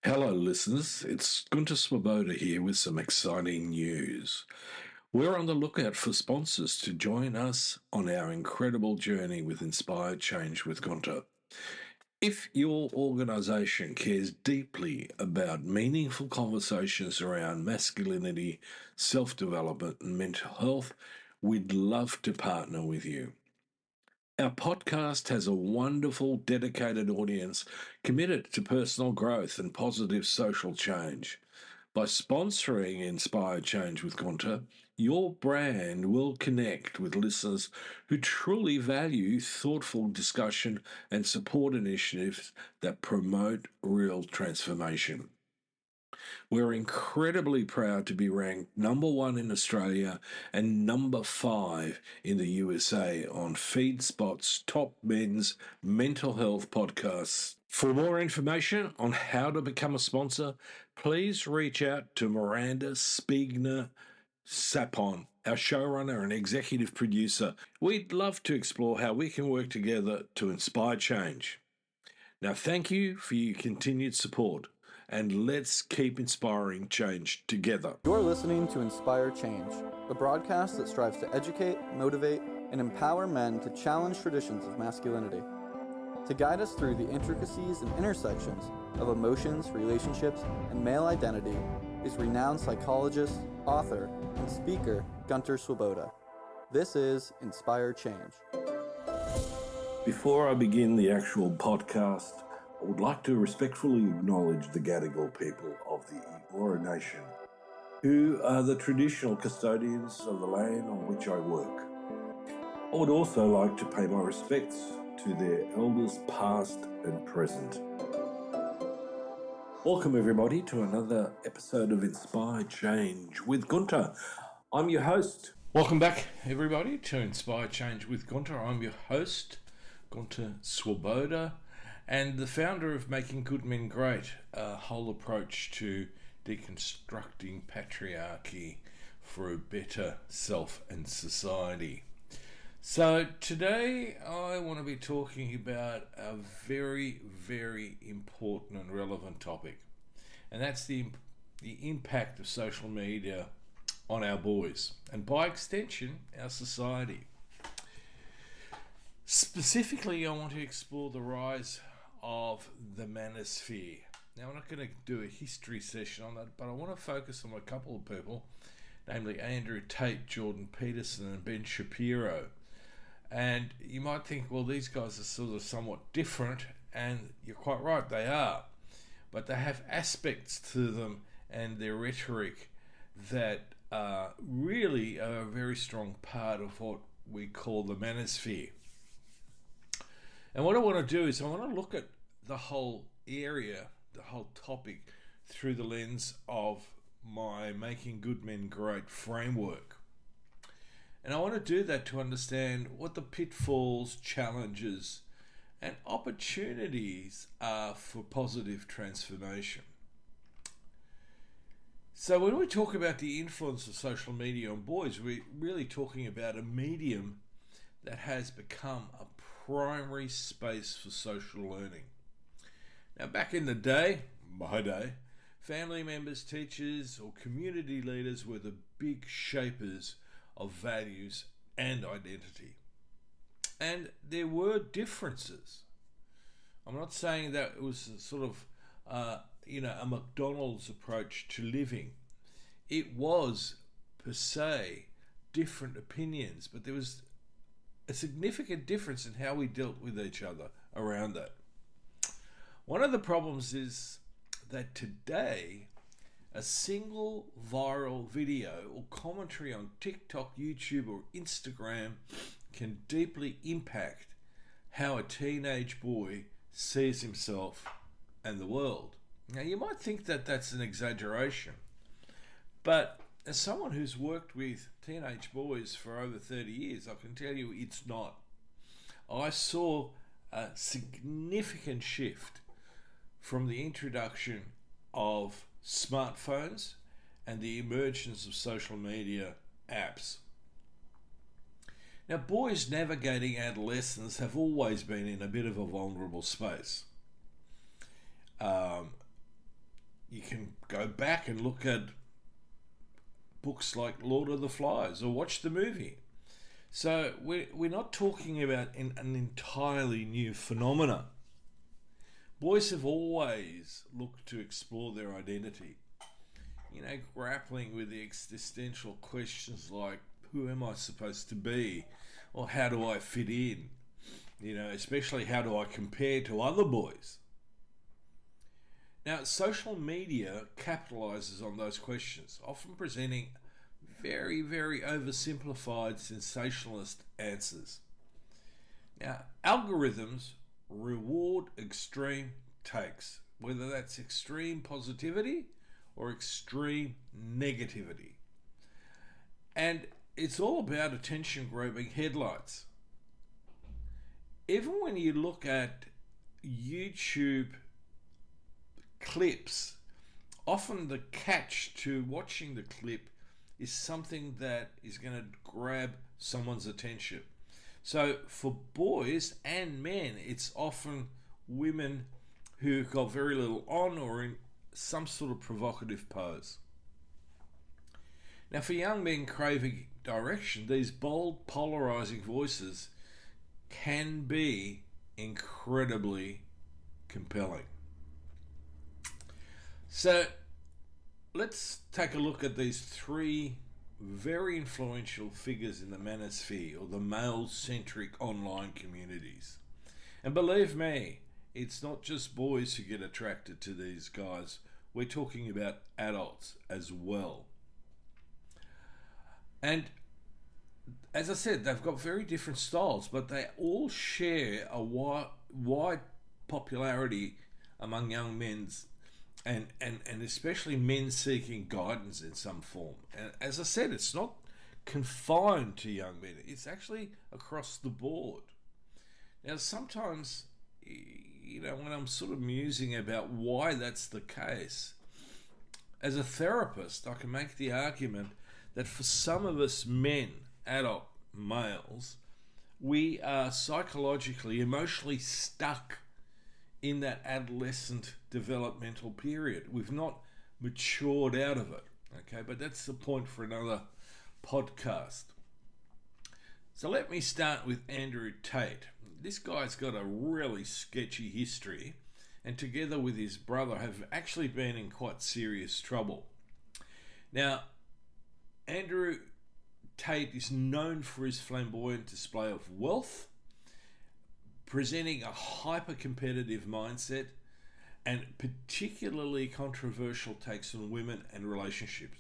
Hello, listeners. It's Gunter Swoboda here with some exciting news. We're on the lookout for sponsors to join us on our incredible journey with Inspired Change with Gunter. If your organisation cares deeply about meaningful conversations around masculinity, self development, and mental health, we'd love to partner with you. Our podcast has a wonderful, dedicated audience committed to personal growth and positive social change. By sponsoring Inspired Change with Gunter, your brand will connect with listeners who truly value thoughtful discussion and support initiatives that promote real transformation. We're incredibly proud to be ranked number one in Australia and number 5 in the USA on FeedSpot's top men's mental health podcasts. For more information on how to become a sponsor, please reach out to Miranda.Sapon, our showrunner and executive producer. We'd love to explore how we can work together to inspire change. Now, thank you for your continued support, and let's keep inspiring change together. You're listening to Inspire Change, a broadcast that strives to educate, motivate, and empower men to challenge traditions of masculinity. To guide us through the intricacies and intersections of emotions, relationships, and male identity is renowned psychologist, author, and speaker Gunter Swoboda. This is Inspire Change. Before I begin the actual podcast, I would like to respectfully acknowledge the Gadigal people of the Eora Nation, who are the traditional custodians of the land on which I work. I would also like to pay my respects to their elders past and present. Welcome everybody to another episode of Inspire Change with Gunter. I'm your host. Welcome back everybody to Inspire Change with Gunter. I'm your host, Gunter Swoboda, and the founder of Making Good Men Great, a whole approach to deconstructing patriarchy for a better self and society. So today I want to be talking about a very, very important and relevant topic, and that's the impact of social media on our boys, and by extension, our society. Specifically, I want to explore the rise of the manosphere. Now, I'm not going to do a history session on that, but I want to focus on a couple of people, namely Andrew Tate, Jordan Peterson, and Ben Shapiro. And you might think, well, these guys are sort of somewhat different, and you're quite right, they are. But they have aspects to them and their rhetoric that really are a very strong part of what we call the manosphere. And what I want to do is I want to look at the whole area, the whole topic, through the lens of my Making Good Men Great framework. And I want to do that to understand what the pitfalls, challenges, and opportunities are for positive transformation. So when we talk about the influence of social media on boys, we're really talking about a medium that has become a primary space for social learning. Now, back in the day, my day, family members, teachers, or community leaders were the big shapers of values and identity. And there were differences. I'm not saying that it was a sort of, a McDonald's approach to living. It was, per se, different opinions, but there was a significant difference in how we dealt with each other around that. One of the problems is that today, a single viral video or commentary on TikTok, YouTube, or Instagram can deeply impact how a teenage boy sees himself and the world. Now, you might think that that's an exaggeration, but as someone who's worked with teenage boys for over 30 years, I can tell you it's not. I saw a significant shift from the introduction of smartphones and the emergence of social media apps. Now, boys navigating adolescence have always been in a bit of a vulnerable space. can go back and look at books like Lord of the Flies or watch the movie. So we're not talking about an entirely new phenomena. Boys have always looked to explore their identity, grappling with the existential questions like, who am I supposed to be? Or how do I fit in? Especially how do I compare to other boys? Now, social media capitalizes on those questions, often presenting very, very oversimplified, sensationalist answers. Now, algorithms reward extreme takes, whether that's extreme positivity or extreme negativity. And it's all about attention-grabbing headlines. Even when you look at YouTube clips, often the catch to watching the clip is something that is going to grab someone's attention. So for boys and men, it's often women who got very little on or in some sort of provocative pose. Now for young men craving direction, these bold, polarizing voices can be incredibly compelling. So let's take a look at these three very influential figures in the manosphere, or the male-centric online communities. And believe me, it's not just boys who get attracted to these guys. We're talking about adults as well. And as I said, they've got very different styles, but they all share a wide popularity among young men, and especially men seeking guidance in some form. And as I said, it's not confined to young men. It's actually across the board. Now, sometimes, when I'm sort of musing about why that's the case, as a therapist, I can make the argument that for some of us men, adult males, we are psychologically, emotionally stuck in that adolescent developmental period. We've not matured out of it, okay? But that's the point for another podcast. So let me start with Andrew Tate. This guy's got a really sketchy history, and together with his brother have actually been in quite serious trouble. Now, Andrew Tate is known for his flamboyant display of wealth, presenting a hyper-competitive mindset, and particularly controversial takes on women and relationships.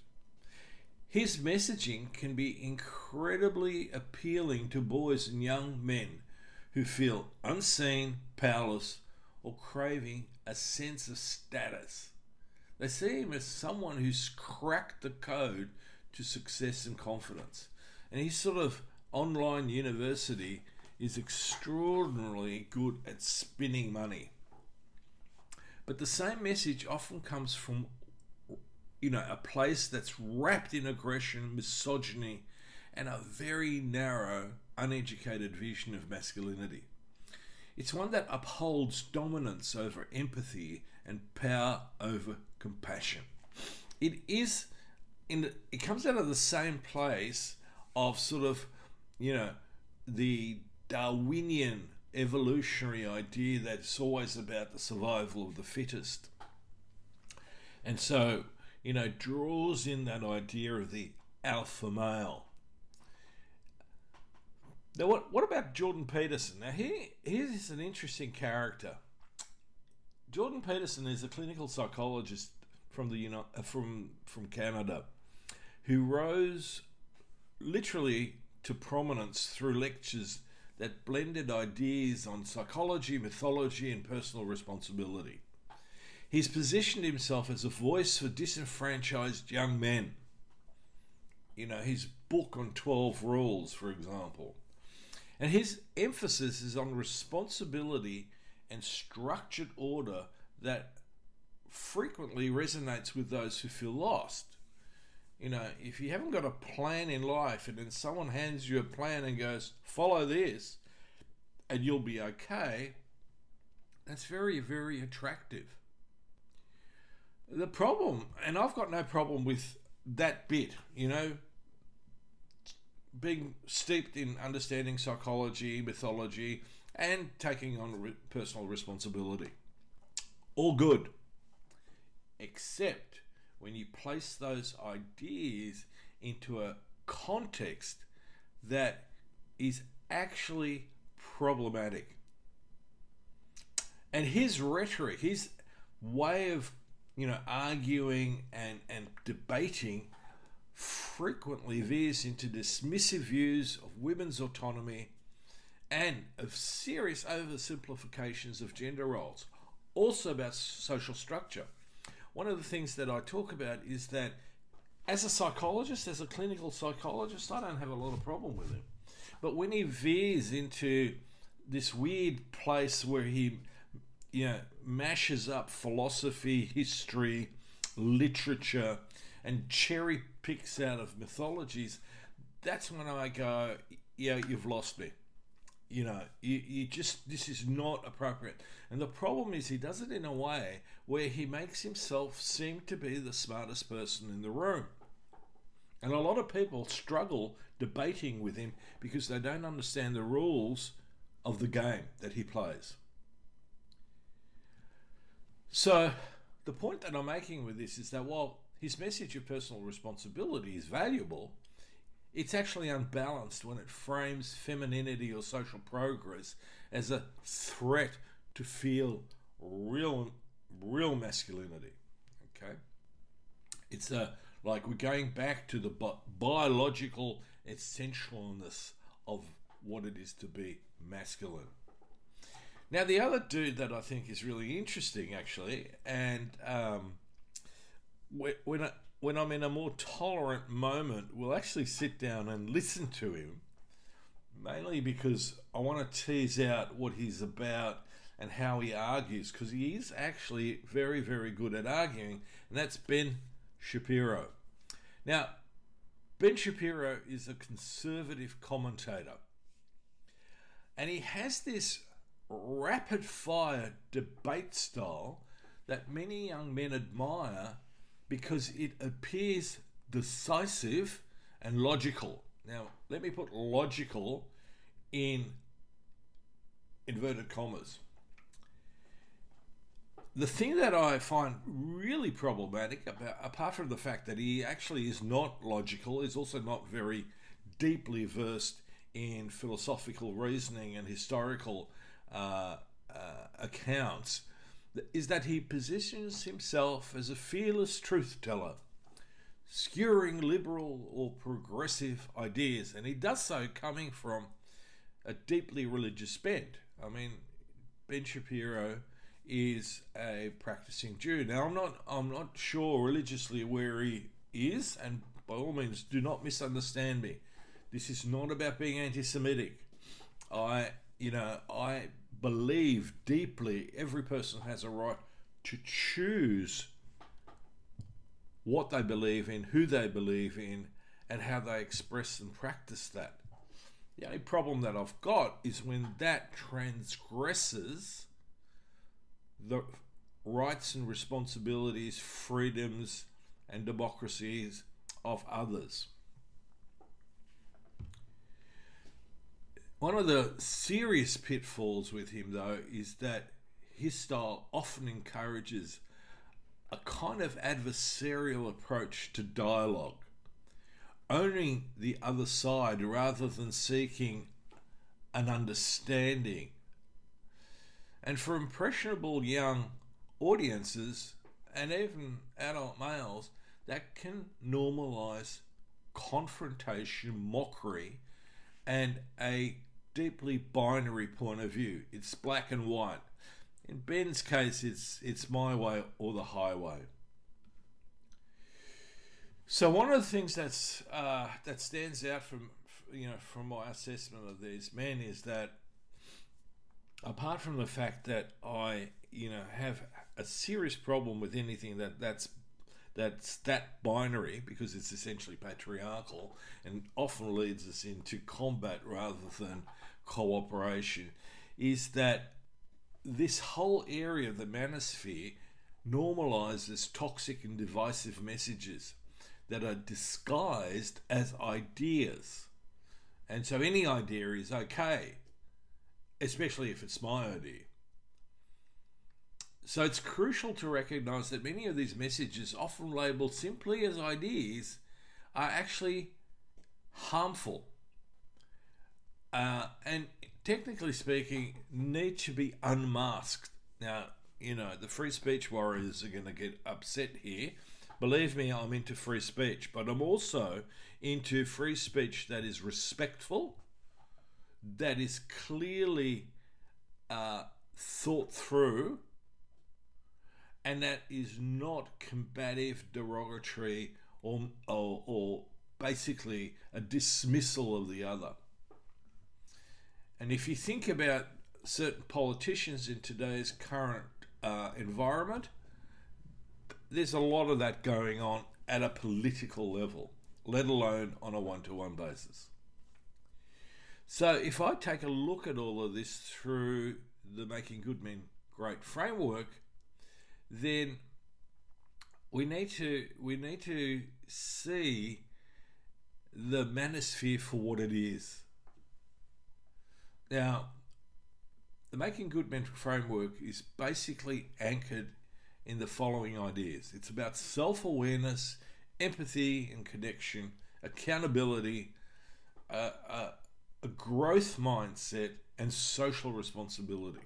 His messaging can be incredibly appealing to boys and young men who feel unseen, powerless, or craving a sense of status. They see him as someone who's cracked the code to success and confidence. And his sort of online university is extraordinarily good at spinning money. But the same message often comes from, a place that's wrapped in aggression, misogyny, and a very narrow, uneducated vision of masculinity. It's one that upholds dominance over empathy and power over compassion. It comes out of the same place of sort of, the Darwinian evolutionary idea that it's always about the survival of the fittest. And so, draws in that idea of the alpha male. Now, what about Jordan Peterson? Now, here's an interesting character. Jordan Peterson is a clinical psychologist from Canada who rose literally to prominence through lectures that blended ideas on psychology, mythology, and personal responsibility. He's positioned himself as a voice for disenfranchised young men. His book on 12 Rules, for example. And his emphasis is on responsibility and structured order that frequently resonates with those who feel lost. If you haven't got a plan in life and then someone hands you a plan and goes, follow this and you'll be okay, that's very, very attractive. The problem, and I've got no problem with that bit, being steeped in understanding psychology, mythology, and taking on personal responsibility. All good. Except when you place those ideas into a context that is actually problematic. And his rhetoric, his way of, arguing and debating frequently veers into dismissive views of women's autonomy and of serious oversimplifications of gender roles. Also about social structure. One of the things that I talk about is that as a psychologist, as a clinical psychologist, I don't have a lot of problem with him. But when he veers into this weird place where he, mashes up philosophy, history, literature, and cherry picks out of mythologies, that's when I go, you've lost me. This is not appropriate. And the problem is he does it in a way where he makes himself seem to be the smartest person in the room. And a lot of people struggle debating with him because they don't understand the rules of the game that he plays. So the point that I'm making with this is that while his message of personal responsibility is valuable, it's actually unbalanced when it frames femininity or social progress as a threat to feel real masculinity. Okay, it's like we're going back to the biological essentialness of what it is to be masculine. Now, the other dude that I think is really interesting, actually, and when I'm in a more tolerant moment, we'll actually sit down and listen to him, mainly because I want to tease out what he's about and how he argues, because he is actually very, very good at arguing, and that's Ben Shapiro. Now, Ben Shapiro is a conservative commentator, and he has this rapid-fire debate style that many young men admire because it appears decisive and logical. Now, let me put logical in inverted commas. The thing that I find really problematic, apart from the fact that he actually is not logical, is also not very deeply versed in philosophical reasoning and historical accounts, is that he positions himself as a fearless truth teller, skewering liberal or progressive ideas, and he does so coming from a deeply religious bent. I mean, Ben Shapiro is a practicing Jew. Now, I'm not sure religiously where he is, and by all means, do not misunderstand me. This is not about being anti-Semitic. I believe deeply every person has a right to choose what they believe in, who they believe in, and how they express and practice that. The only problem that I've got is when that transgresses the rights and responsibilities, freedoms, and democracies of others. One of the serious pitfalls with him, though, is that his style often encourages a kind of adversarial approach to dialogue, owning the other side rather than seeking an understanding. And for impressionable young audiences, and even adult males, that can normalise confrontation, mockery, and a deeply binary point of view. It's black and white. In Ben's case, it's my way or the highway. So one of the things that stands out from my assessment of these men is that, apart from the fact that I have a serious problem with anything that's that binary, because it's essentially patriarchal and often leads us into combat rather than cooperation, is that this whole area of the manosphere normalizes toxic and divisive messages that are disguised as ideas. And so any idea is okay, especially if it's my idea. So it's crucial to recognize that many of these messages, often labeled simply as ideas, are actually harmful. And technically speaking, need to be unmasked. Now, the free speech warriors are going to get upset here. Believe me, I'm into free speech, but I'm also into free speech that is respectful, that is clearly thought through, and that is not combative, derogatory, or basically a dismissal of the other. And if you think about certain politicians in today's current environment, there's a lot of that going on at a political level, let alone on a one-to-one basis. So if I take a look at all of this through the Making Good Men Great framework, then we need to see the manosphere for what it is. Now, the Making Good Men framework is basically anchored in the following ideas. It's about self-awareness, empathy and connection, accountability, a growth mindset, and social responsibility.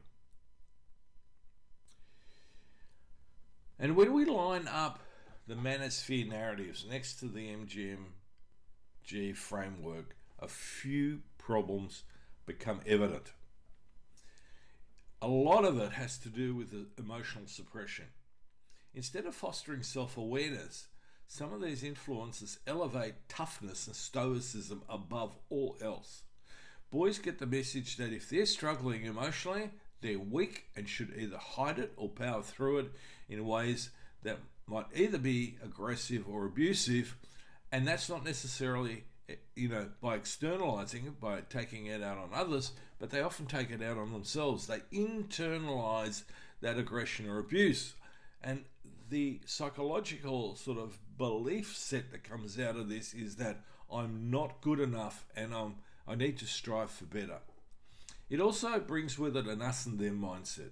And when we line up the manosphere narratives next to the MGMG framework, a few problems become evident. A lot of it has to do with emotional suppression. Instead of fostering self-awareness, some of these influences elevate toughness and stoicism above all else. Boys get the message that if they're struggling emotionally, they're weak and should either hide it or power through it in ways that might either be aggressive or abusive, and that's not necessarily, by externalizing it, by taking it out on others, but they often take it out on themselves. They internalize that aggression or abuse. And the psychological sort of belief set that comes out of this is that I'm not good enough and I need to strive for better. It also brings with it an us and them mindset.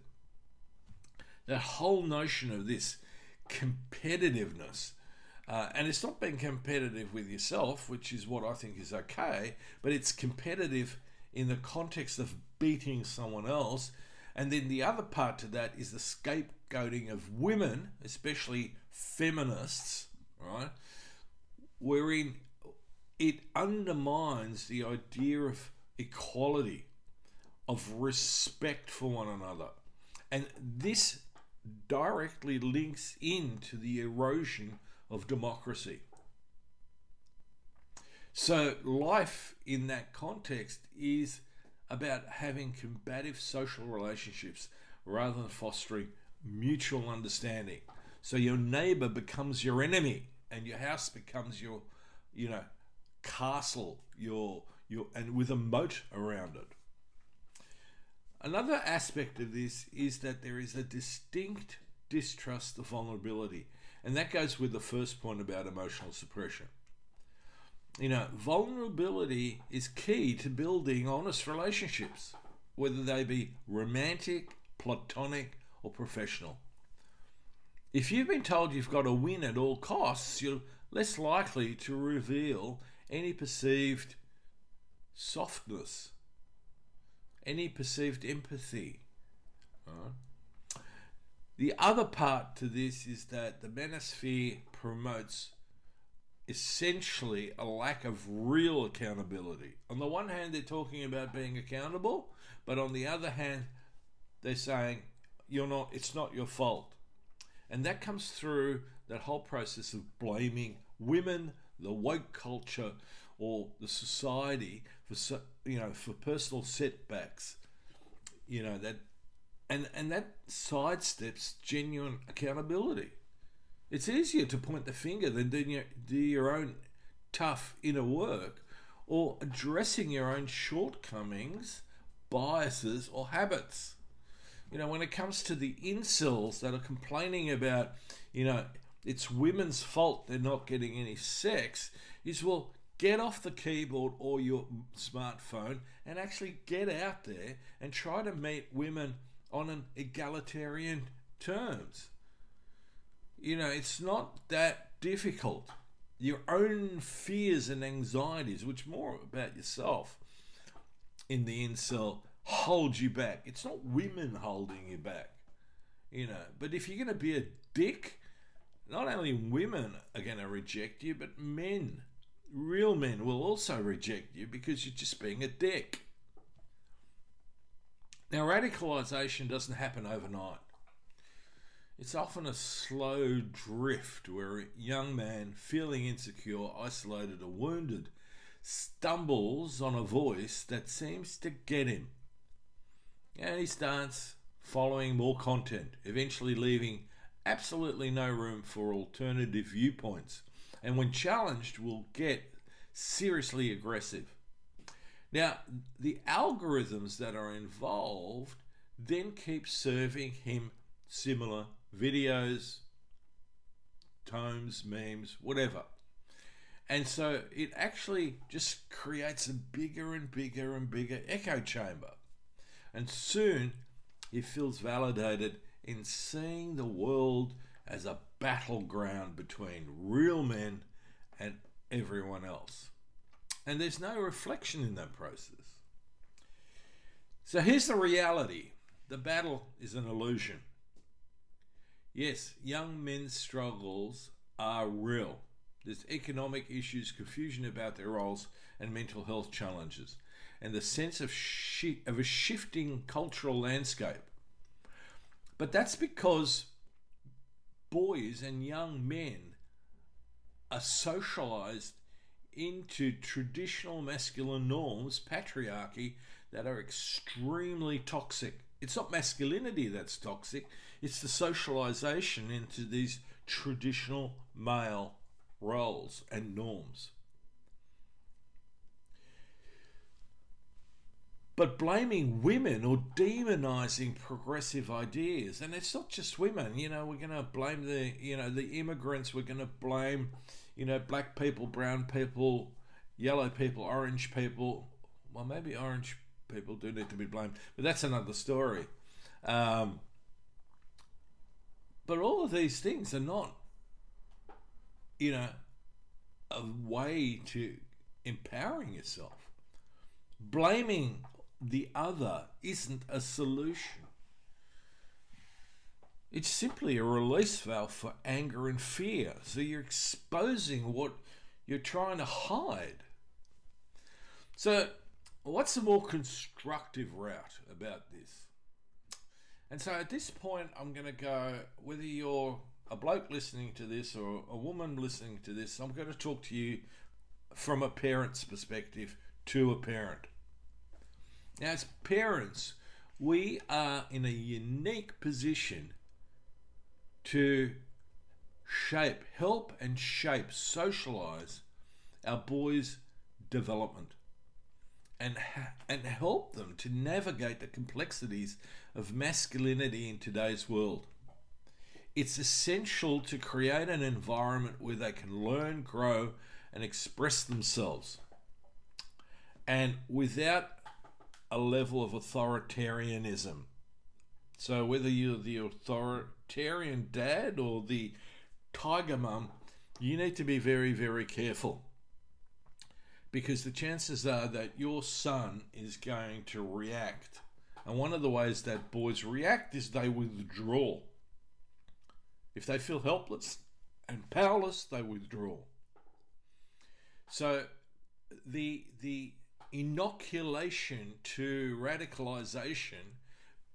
That whole notion of this competitiveness, and it's not being competitive with yourself, which is what I think is okay, but it's competitive in the context of beating someone else. And then the other part to that is the scapegoating of women, especially feminists, right? Wherein it undermines the idea of equality, of respect for one another. And this directly links into the erosion of democracy. So life in that context is about having combative social relationships rather than fostering mutual understanding. So your neighbor becomes your enemy and your house becomes your castle, your and with a moat around it. Another aspect of this is that there is a distinct distrust of vulnerability, and that goes with the first point about emotional suppression. Vulnerability is key to building honest relationships, whether they be romantic, platonic, or professional. If you've been told you've got to win at all costs, you're less likely to reveal any perceived softness, any perceived empathy. The other part to this is that the manosphere promotes essentially a lack of real accountability. On the one hand, they're talking about being accountable, but on the other hand, they're saying it's not your fault. And that comes through that whole process of blaming women, the woke culture, or the society for personal setbacks. That sidesteps genuine accountability. It's easier to point the finger than do your own tough inner work or addressing your own shortcomings, biases, or habits. when it comes to the incels that are complaining about, it's women's fault they're not getting any sex, is, well, get off the keyboard or your smartphone and actually get out there and try to meet women on an egalitarian terms. It's not that difficult. Your own fears and anxieties, which more about yourself in the incel, hold you back. It's not women holding you back, But if you're going to be a dick, not only women are going to reject you, but men, real men, will also reject you because you're just being a dick. Now, radicalization doesn't happen overnight. It's often a slow drift where a young man, feeling insecure, isolated, or wounded, stumbles on a voice that seems to get him. And he starts following more content, eventually leaving absolutely no room for alternative viewpoints. And when challenged, will get seriously aggressive. Now, the algorithms that are involved then keep serving him similar videos, tomes, memes, whatever. And so it actually just creates a bigger and bigger and bigger echo chamber. And soon he feels validated in seeing the world as a battleground between real men and everyone else. And there's no reflection in that process. So here's the reality. The battle is an illusion. Yes, young men's struggles are real. There's economic issues, confusion about their roles, and mental health challenges, and the sense of a shifting cultural landscape. But that's because boys and young men are socialized into traditional masculine norms, patriarchy, that are extremely toxic. It's not masculinity that's toxic, it's the socialization into these traditional male roles and norms. But blaming women or demonizing progressive ideas, and it's not just women, we're going to blame the immigrants, we're going to blame, black people, brown people, yellow people, orange people. Well, maybe orange people do need to be blamed, but that's another story. But all of these things are not, a way to empowering yourself. Blaming the other isn't a solution. It's simply a release valve for anger and fear. So you're exposing what you're trying to hide. So what's the more constructive route about this? And so at this point, I'm going to go, whether you're a bloke listening to this or a woman listening to this, I'm going to talk to you from a parent's perspective to a parent. Now, as parents, we are in a unique position to help and socialize our boys' development and help them to navigate the complexities of masculinity in today's world. It's essential to create an environment where they can learn, grow, and express themselves, and without a level of authoritarianism. So whether you're the authoritarian dad or the tiger mum, you need to be very, very careful, because the chances are that your son is going to react. And one of the ways that boys react is they withdraw. If they feel helpless and powerless, they withdraw. So the inoculation to radicalization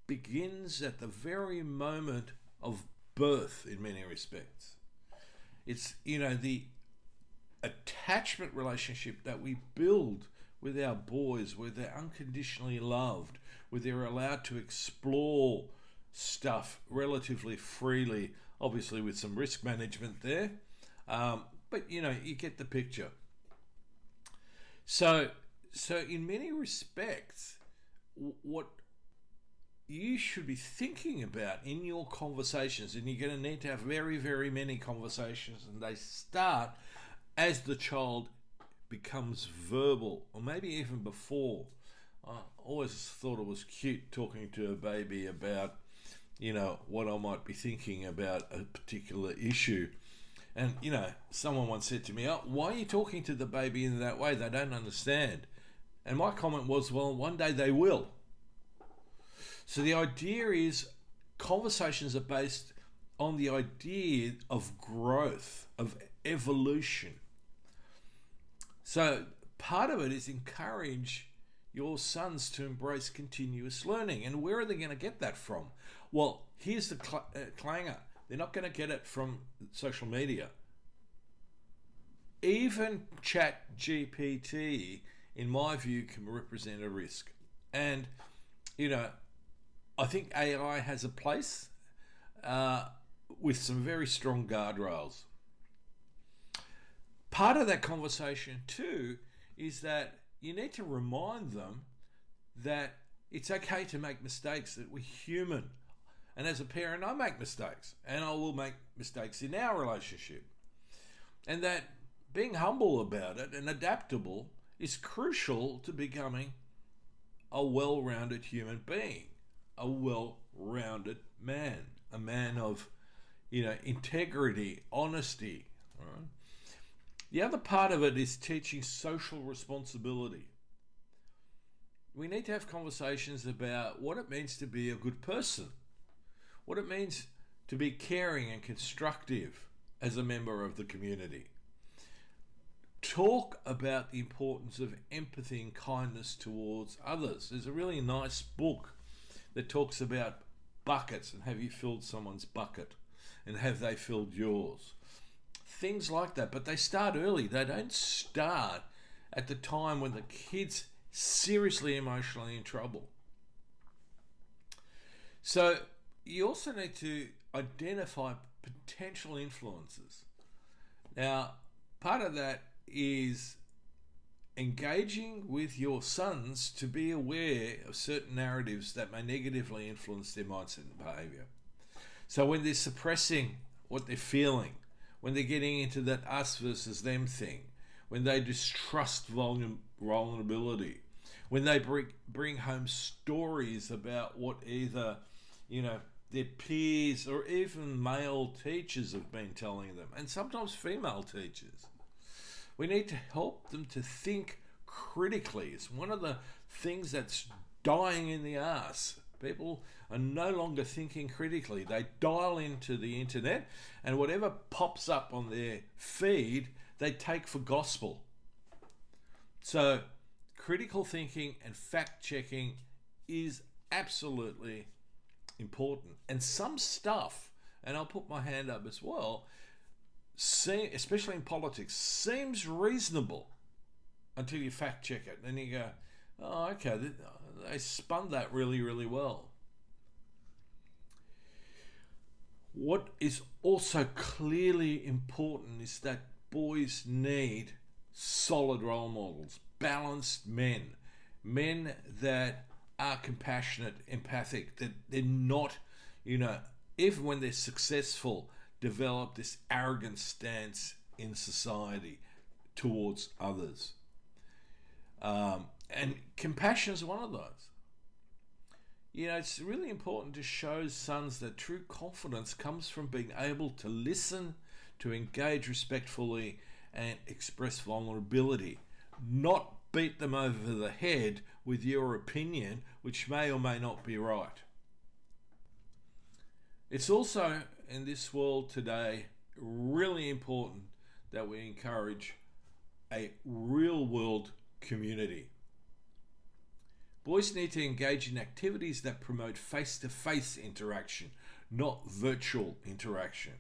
begins at the very moment of birth in many respects. It's, the attachment relationship that we build with our boys, where they're unconditionally loved, where they're allowed to explore stuff relatively freely, obviously with some risk management there. But, you get the picture. So in many respects, what you should be thinking about in your conversations, and you're going to need to have very, very many conversations, and they start as the child becomes verbal, or maybe even before. I always thought it was cute talking to a baby about, what I might be thinking about a particular issue. And, someone once said to me, "Oh, why are you talking to the baby in that way? They don't understand." And my comment was, well, one day they will. So the idea is conversations are based on the idea of growth, of evolution. So part of it is encourage your sons to embrace continuous learning. And where are they going to get that from? Well, here's the clanger. They're not going to get it from social media. Even ChatGPT, in my view, can represent a risk. And, I think AI has a place with some very strong guardrails. Part of that conversation too is that you need to remind them that it's okay to make mistakes, that we're human. And as a parent, I make mistakes, and I will make mistakes in our relationship. And that being humble about it and adaptable is crucial to becoming a well-rounded human being, a well-rounded man, a man of, integrity, honesty. Right? The other part of it is teaching social responsibility. We need to have conversations about what it means to be a good person, what it means to be caring and constructive as a member of the community. Talk about the importance of empathy and kindness towards others. There's a really nice book that talks about buckets and have you filled someone's bucket and have they filled yours. Things like that, but they start early. They don't start at the time when the kid's seriously emotionally in trouble. So you also need to identify potential influences. Now, part of that is engaging with your sons to be aware of certain narratives that may negatively influence their mindset and behavior. So when they're suppressing what they're feeling, when they're getting into that us versus them thing, when they distrust vulnerability, when they bring home stories about what either, their peers or even male teachers have been telling them, and sometimes female teachers. We need to help them to think critically. It's one of the things that's dying in the arse. People are no longer thinking critically. They dial into the internet, and whatever pops up on their feed, they take for gospel. So critical thinking and fact-checking is absolutely important. And some stuff, and I'll put my hand up as well, especially in politics, seems reasonable until you fact check it. Then you go, oh, okay, they spun that really, really well. What is also clearly important is that boys need solid role models, balanced men that are compassionate, empathic, that they're not, even when they're successful, develop this arrogant stance in society towards others. And compassion is one of those. It's really important to show sons that true confidence comes from being able to listen, to engage respectfully, and express vulnerability, not beat them over the head with your opinion, which may or may not be right. It's also, in this world today, really important that we encourage a real-world community. Boys need to engage in activities that promote face-to-face interaction, not virtual interaction.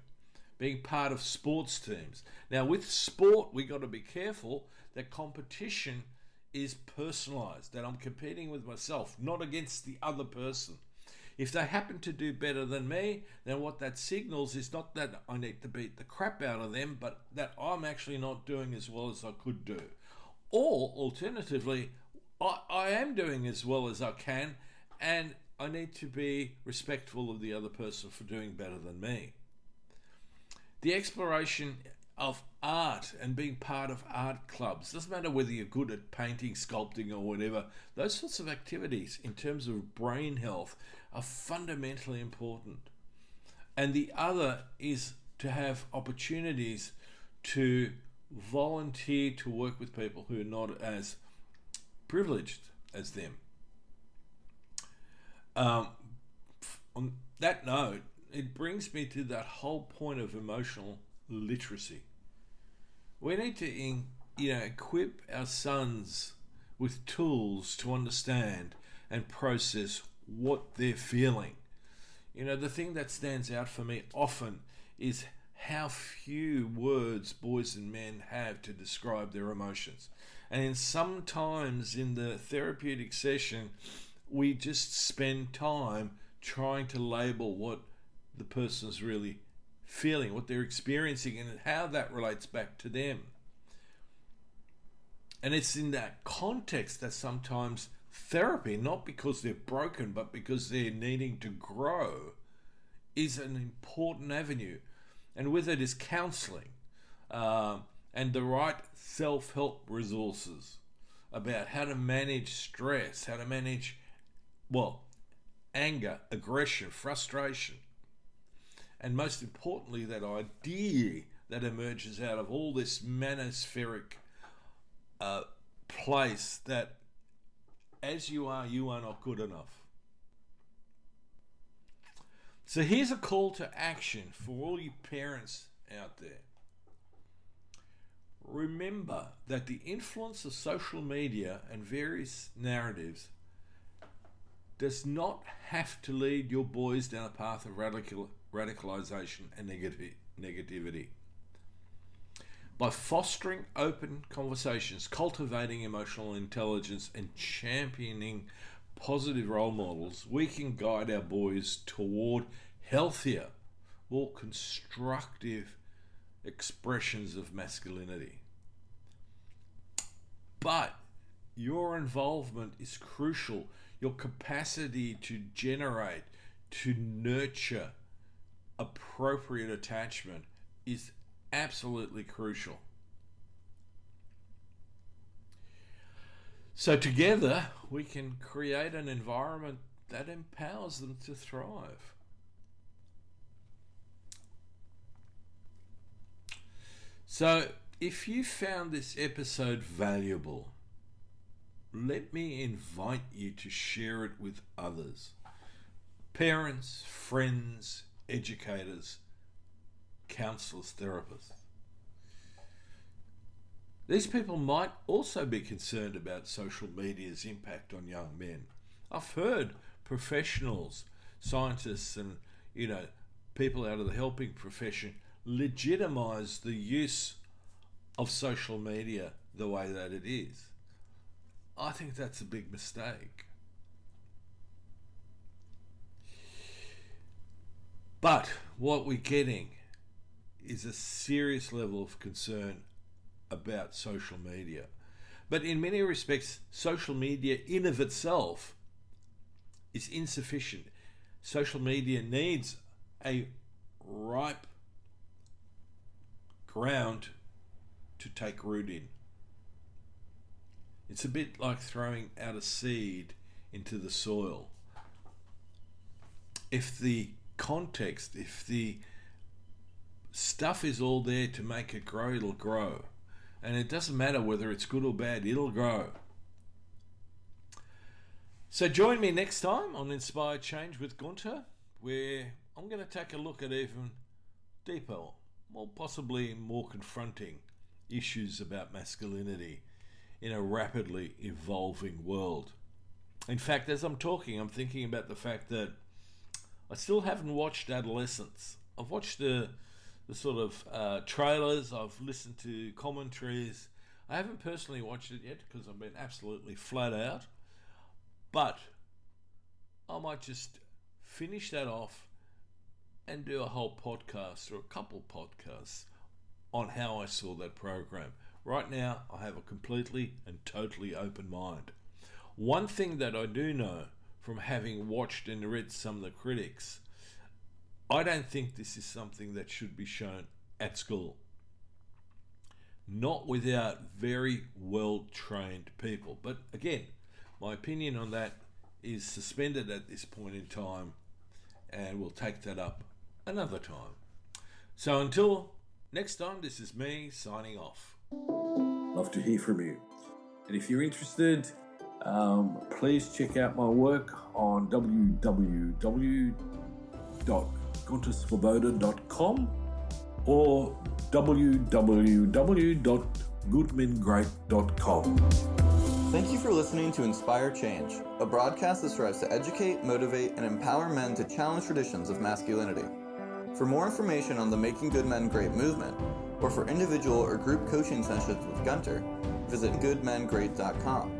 Being part of sports teams. Now, with sport, we got to be careful that competition is personalised, that I'm competing with myself, not against the other person. If they happen to do better than me, then what that signals is not that I need to beat the crap out of them, but that I'm actually not doing as well as I could do. Or, alternatively, I am doing as well as I can, and I need to be respectful of the other person for doing better than me. The exploration of art and being part of art clubs, doesn't matter whether you're good at painting, sculpting or whatever, those sorts of activities in terms of brain health are fundamentally important. And the other is to have opportunities to volunteer to work with people who are not as privileged as them. On that note, it brings me to that whole point of emotional literacy. We need to, equip our sons with tools to understand and process what they're feeling. The thing that stands out for me often is how few words boys and men have to describe their emotions. And sometimes in the therapeutic session, we just spend time trying to label what the person's really feeling, what they're experiencing, and how that relates back to them. And it's in that context that sometimes therapy, not because they're broken, but because they're needing to grow, is an important avenue. And with it is counselling and the right self-help resources about how to manage stress, how to manage, anger, aggression, frustration. And most importantly, that idea that emerges out of all this manospheric place that as you are not good enough. So here's a call to action for all you parents out there. Remember that the influence of social media and various narratives does not have to lead your boys down a path of radicalization and negativity. By fostering open conversations, cultivating emotional intelligence, and championing positive role models, we can guide our boys toward healthier, more constructive expressions of masculinity. But your involvement is crucial. Your capacity to generate, to nurture appropriate attachment is absolutely crucial. So together we can create an environment that empowers them to thrive. So if you found this episode valuable, let me invite you to share it with others. Parents, friends, educators, counsellors, therapists. These people might also be concerned about social media's impact on young men. I've heard professionals, scientists and, people out of the helping profession legitimise the use of social media the way that it is. I think that's a big mistake. But what we're getting is a serious level of concern about social media. But in many respects, social media in of itself is insufficient. Social media needs a ripe ground to take root in. It's a bit like throwing out a seed into the soil. If the context, if the stuff is all there to make it grow, it'll grow. And it doesn't matter whether it's good or bad, it'll grow. So join me next time on Inspired Change with Gunter, where I'm going to take a look at even deeper, more possibly more confronting issues about masculinity in a rapidly evolving world. In fact, as I'm talking, I'm thinking about the fact that I still haven't watched Adolescence. I've watched the sort of trailers, I've listened to commentaries. I haven't personally watched it yet because I've been absolutely flat out. But I might just finish that off and do a whole podcast or a couple podcasts on how I saw that program. Right now, I have a completely and totally open mind. One thing that I do know from having watched and read some of the critics, I don't think this is something that should be shown at school. Not without very well-trained people. But again, my opinion on that is suspended at this point in time, and we'll take that up another time. So until next time, this is me signing off. Love to hear from you. And if you're interested, please check out my work on www.gunterswoboda.com or www.goodmengreat.com. Thank you for listening to Inspire Change, a broadcast that strives to educate, motivate, and empower men to challenge traditions of masculinity. For more information on the Making Good Men Great movement, or for individual or group coaching sessions with Gunter, visit goodmengreat.com.